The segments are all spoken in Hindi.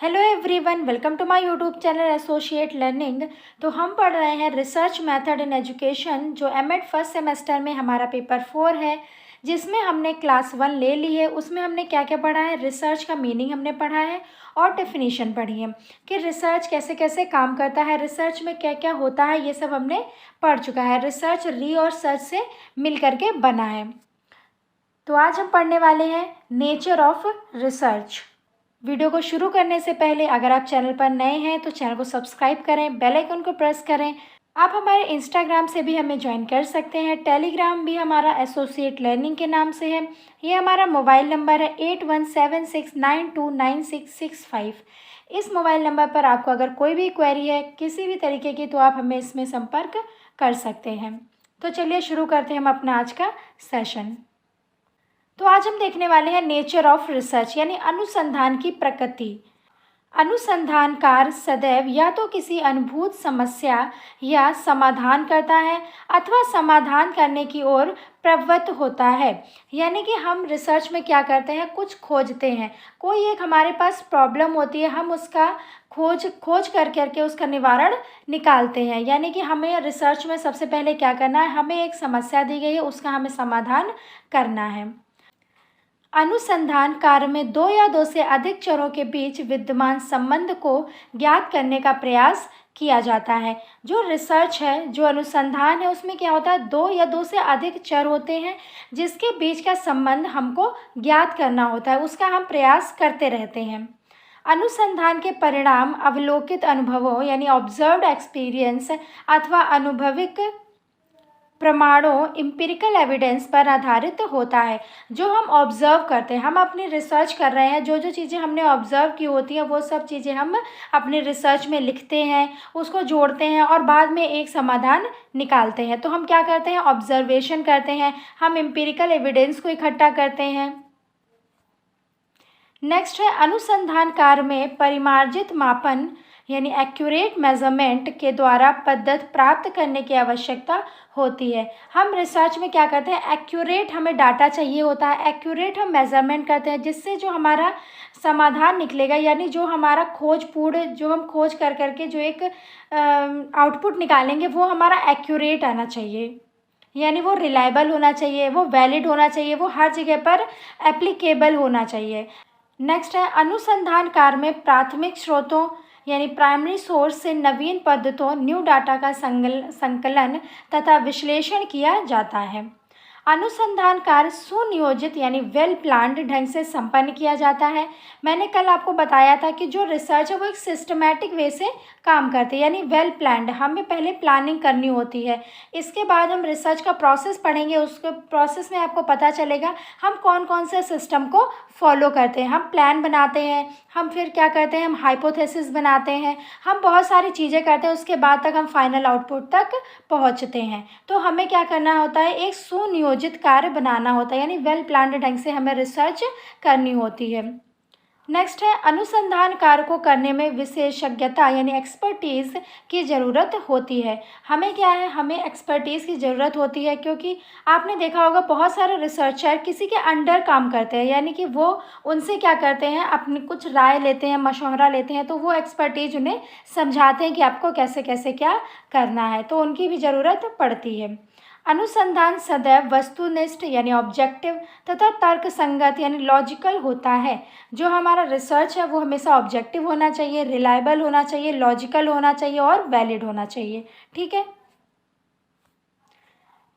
Hello everyone, welcome to my YouTube channel associate learning. तो हम पढ़ रहे हैं रिसर्च मेथड इन एजुकेशन, जो एमएड फर्स्ट सेमेस्टर में हमारा पेपर 4 है, जिसमें हमने क्लास 1 ले ली है। उसमें हमने क्या क्या पढ़ा है, रिसर्च का मीनिंग हमने पढ़ा है और डेफिनेशन पढ़ी है कि रिसर्च कैसे कैसे काम करता है, रिसर्च में क्या क्या होता है, ये सब हमने पढ़ चुका है। रिसर्च री और सर्च से मिल करके बना है। तो आज हम पढ़ने वाले हैं नेचर ऑफ रिसर्च। वीडियो को शुरू करने से पहले अगर आप चैनल पर नए हैं तो चैनल को सब्सक्राइब करें, बेल आइकन को प्रेस करें। आप हमारे इंस्टाग्राम से भी हमें ज्वाइन कर सकते हैं। टेलीग्राम भी हमारा एसोसिएट लर्निंग के नाम से है। ये हमारा मोबाइल नंबर है 8176929665। इस मोबाइल नंबर पर आपको अगर कोई भी क्वेरी है किसी भी तरीके की, तो आप हमें इसमें संपर्क कर सकते हैं। तो चलिए शुरू करते हैं हम अपना आज का सेशन। तो आज हम देखने वाले हैं नेचर ऑफ रिसर्च, यानी अनुसंधान की प्रकृति। अनुसंधानकार सदैव या तो किसी अनुभूत समस्या या समाधान करता है अथवा समाधान करने की ओर प्रवृत्त होता है। यानी कि हम रिसर्च में क्या करते हैं, कुछ खोजते हैं। कोई एक हमारे पास प्रॉब्लम होती है, हम उसका खोज करके उसका निवारण निकालते हैं। यानी कि हमें रिसर्च में सबसे पहले क्या करना है, हमें एक समस्या दी गई है, उसका हमें समाधान करना है। अनुसंधान कार्य में दो या दो से अधिक चरों के बीच विद्यमान संबंध को ज्ञात करने का प्रयास किया जाता है। जो रिसर्च है, जो अनुसंधान है, उसमें क्या होता है, दो या दो से अधिक चर होते हैं जिसके बीच का संबंध हमको ज्ञात करना होता है, उसका हम प्रयास करते रहते हैं। अनुसंधान के परिणाम अवलोकित अनुभवों यानी ऑब्जर्व्ड एक्सपीरियंस अथवा अनुभविक प्रमाणों इम्पिरिकल एविडेंस पर आधारित होता है। जो हम ऑब्जर्व करते हैं, हम अपनी रिसर्च कर रहे हैं, जो जो चीज़ें हमने ऑब्जर्व की होती हैं वो सब चीज़ें हम अपने रिसर्च में लिखते हैं, उसको जोड़ते हैं और बाद में एक समाधान निकालते हैं। तो हम क्या करते हैं, ऑब्जर्वेशन करते हैं, हम इम्पिरिकल एविडेंस को इकट्ठा करते हैं। नेक्स्ट है अनुसंधान कार्य में परिमार्जित मापन यानी एक्यूरेट मेजरमेंट के द्वारा पद्धति प्राप्त करने की आवश्यकता होती है। हम रिसर्च में क्या करते हैं, एक्यूरेट हमें डाटा चाहिए होता है, एक्यूरेट हम मेजरमेंट करते हैं जिससे जो हमारा समाधान निकलेगा, यानी जो हमारा खोजपूर्ण जो हम खोज करके जो एक आउटपुट निकालेंगे वो हमारा एक्यूरेट आना चाहिए, यानी वो रिलायबल होना चाहिए, वो वैलिड होना चाहिए, वो हर जगह पर एप्लीकेबल होना चाहिए। नेक्स्ट है अनुसंधान कार्य में प्राथमिक स्रोतों यानी प्राइमरी सोर्स से नवीन पद्धतों न्यू डाटा का संकलन तथा विश्लेषण किया जाता है। अनुसंधान कार्य सुनियोजित यानी वेल प्लान्ड ढंग से संपन्न किया जाता है। मैंने कल आपको बताया था कि जो रिसर्च है वो एक सिस्टमैटिक वे से काम करती है, यानी वेल प्लान्ड। हमें पहले प्लानिंग करनी होती है, इसके बाद हम रिसर्च का प्रोसेस पढ़ेंगे। उसके प्रोसेस में आपको पता चलेगा हम कौन कौन से सिस्टम को फॉलो करते हैं। हम प्लान बनाते हैं, हम फिर क्या करते हैं, हम हाइपोथेसिस बनाते हैं, हम बहुत सारी चीज़ें करते हैं, उसके बाद तक हम फाइनल आउटपुट तक पहुंचते हैं। तो हमें क्या करना होता है, एक सुनियोजित कार्य बनाना होता है, यानी वेल प्लान्ड ढंग से हमें रिसर्च करनी होती है। नेक्स्ट है अनुसंधान कार्य को करने में विशेषज्ञता यानी एक्सपर्टीज़ की ज़रूरत होती है। हमें क्या है, हमें एक्सपर्टीज़ की ज़रूरत होती है, क्योंकि आपने देखा होगा बहुत सारे रिसर्चर किसी के अंडर काम करते हैं, यानी कि वो उनसे क्या करते हैं, अपनी कुछ राय लेते हैं, मशवरा लेते हैं, तो वो एक्सपर्टीज़ उन्हें समझाते हैं कि आपको कैसे कैसे क्या करना है, तो उनकी भी ज़रूरत पड़ती है। अनुसंधान सदैव वस्तुनिष्ठ यानी ऑब्जेक्टिव तथा तर्क संगत यानी लॉजिकल होता है। जो हमारा रिसर्च है वो हमेशा ऑब्जेक्टिव होना चाहिए, रिलायबल होना चाहिए, लॉजिकल होना चाहिए और वैलिड होना चाहिए। ठीक है।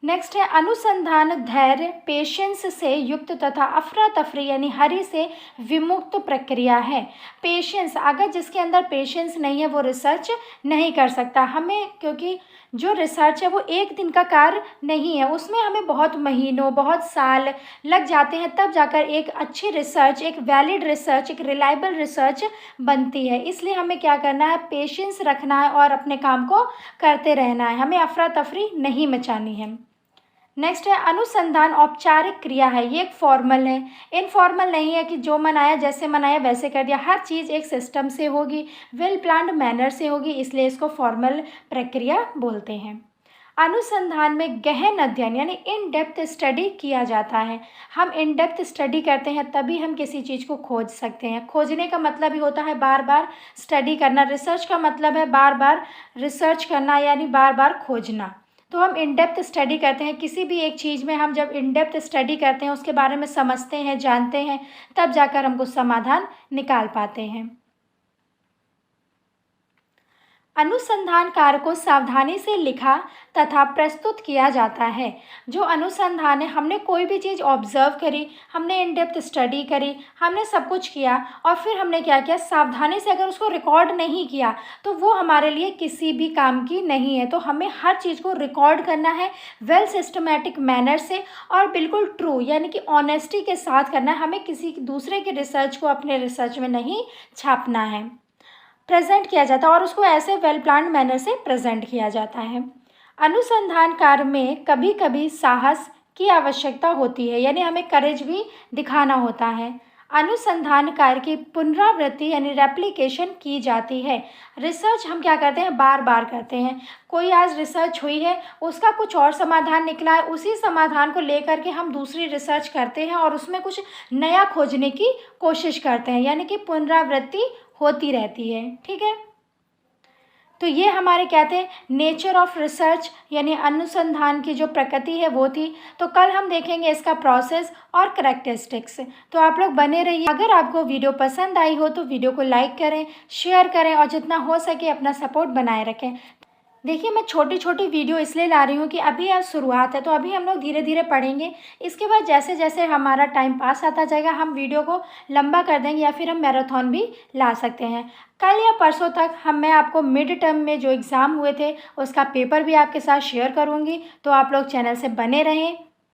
नेक्स्ट है अनुसंधान धैर्य पेशेंस से युक्त तथा अफरा तफरी यानी हरी से विमुक्त प्रक्रिया है। पेशेंस, अगर जिसके अंदर पेशेंस नहीं है वो रिसर्च नहीं कर सकता। हमें, क्योंकि जो रिसर्च है वो एक दिन का कार्य नहीं है, उसमें हमें बहुत महीनों बहुत साल लग जाते हैं, तब जाकर एक अच्छी रिसर्च, एक वैलिड रिसर्च, एक रिलायबल रिसर्च बनती है। इसलिए हमें क्या करना है, पेशेंस रखना है और अपने काम को करते रहना है, हमें अफरा तफरी नहीं मचानी है। नेक्स्ट है अनुसंधान औपचारिक क्रिया है, ये एक फॉर्मल है, इनफॉर्मल नहीं है कि जो मनाया जैसे मनाया वैसे कर दिया। हर चीज़ एक सिस्टम से होगी, वेल प्लान्ड मैनर से होगी, इसलिए इसको फॉर्मल प्रक्रिया बोलते हैं। अनुसंधान में गहन अध्ययन यानी इन डेप्थ स्टडी किया जाता है। हम इन डेप्थ स्टडी करते हैं तभी हम किसी चीज़ को खोज सकते हैं। खोजने का मतलब ही होता है बार बार स्टडी करना। रिसर्च का मतलब है बार बार रिसर्च करना यानी बार बार खोजना। तो हम इन डेप्थ स्टडी करते हैं। किसी भी एक चीज़ में हम जब इन डेप्थ स्टडी करते हैं, उसके बारे में समझते हैं, जानते हैं, तब जाकर हम कुछ समाधान निकाल पाते हैं। अनुसंधान कार्य को सावधानी से लिखा तथा प्रस्तुत किया जाता है। जो अनुसंधान है, हमने कोई भी चीज़ ऑब्जर्व करी, हमने इन डेप्थ स्टडी करी, हमने सब कुछ किया और फिर हमने क्या किया, सावधानी से अगर उसको रिकॉर्ड नहीं किया तो वो हमारे लिए किसी भी काम की नहीं है। तो हमें हर चीज़ को रिकॉर्ड करना है वेल सिस्टमेटिक मैनर से और बिल्कुल ट्रू यानी कि ऑनेस्टी के साथ करना है। हमें किसी दूसरे के रिसर्च को अपने रिसर्च में नहीं छापना है। प्रेजेंट किया जाता है और उसको ऐसे वेल प्लान्ड मैनर से प्रेजेंट किया जाता है। अनुसंधान कार्य में कभी कभी साहस की आवश्यकता होती है, यानी हमें करेज भी दिखाना होता है। अनुसंधान कार्य की पुनरावृत्ति यानी रेप्लिकेशन की जाती है। रिसर्च हम क्या करते हैं, बार बार करते हैं। कोई आज रिसर्च हुई है, उसका कुछ और समाधान निकला है, उसी समाधान को लेकर के हम दूसरी रिसर्च करते हैं और उसमें कुछ नया खोजने की कोशिश करते हैं, यानी कि पुनरावृत्ति होती रहती है। ठीक है, तो ये हमारे क्या थे, नेचर ऑफ रिसर्च यानी अनुसंधान की जो प्रकृति है वो थी। तो कल हम देखेंगे इसका प्रोसेस और करैक्टरिस्टिक्स। तो आप लोग बने रहिए। अगर आपको वीडियो पसंद आई हो तो वीडियो को लाइक करें, शेयर करें और जितना हो सके अपना सपोर्ट बनाए रखें। देखिए, मैं छोटी छोटी वीडियो इसलिए ला रही हूँ कि अभी आज शुरुआत है, तो अभी हम लोग धीरे धीरे पढ़ेंगे। इसके बाद जैसे जैसे हमारा टाइम पास आता जाएगा हम वीडियो को लंबा कर देंगे या फिर हम मैराथन भी ला सकते हैं। कल या परसों तक मैं आपको मिड टर्म में जो एग्ज़ाम हुए थे उसका पेपर भी आपके साथ शेयर करूँगी। तो आप लोग चैनल से बने रहें।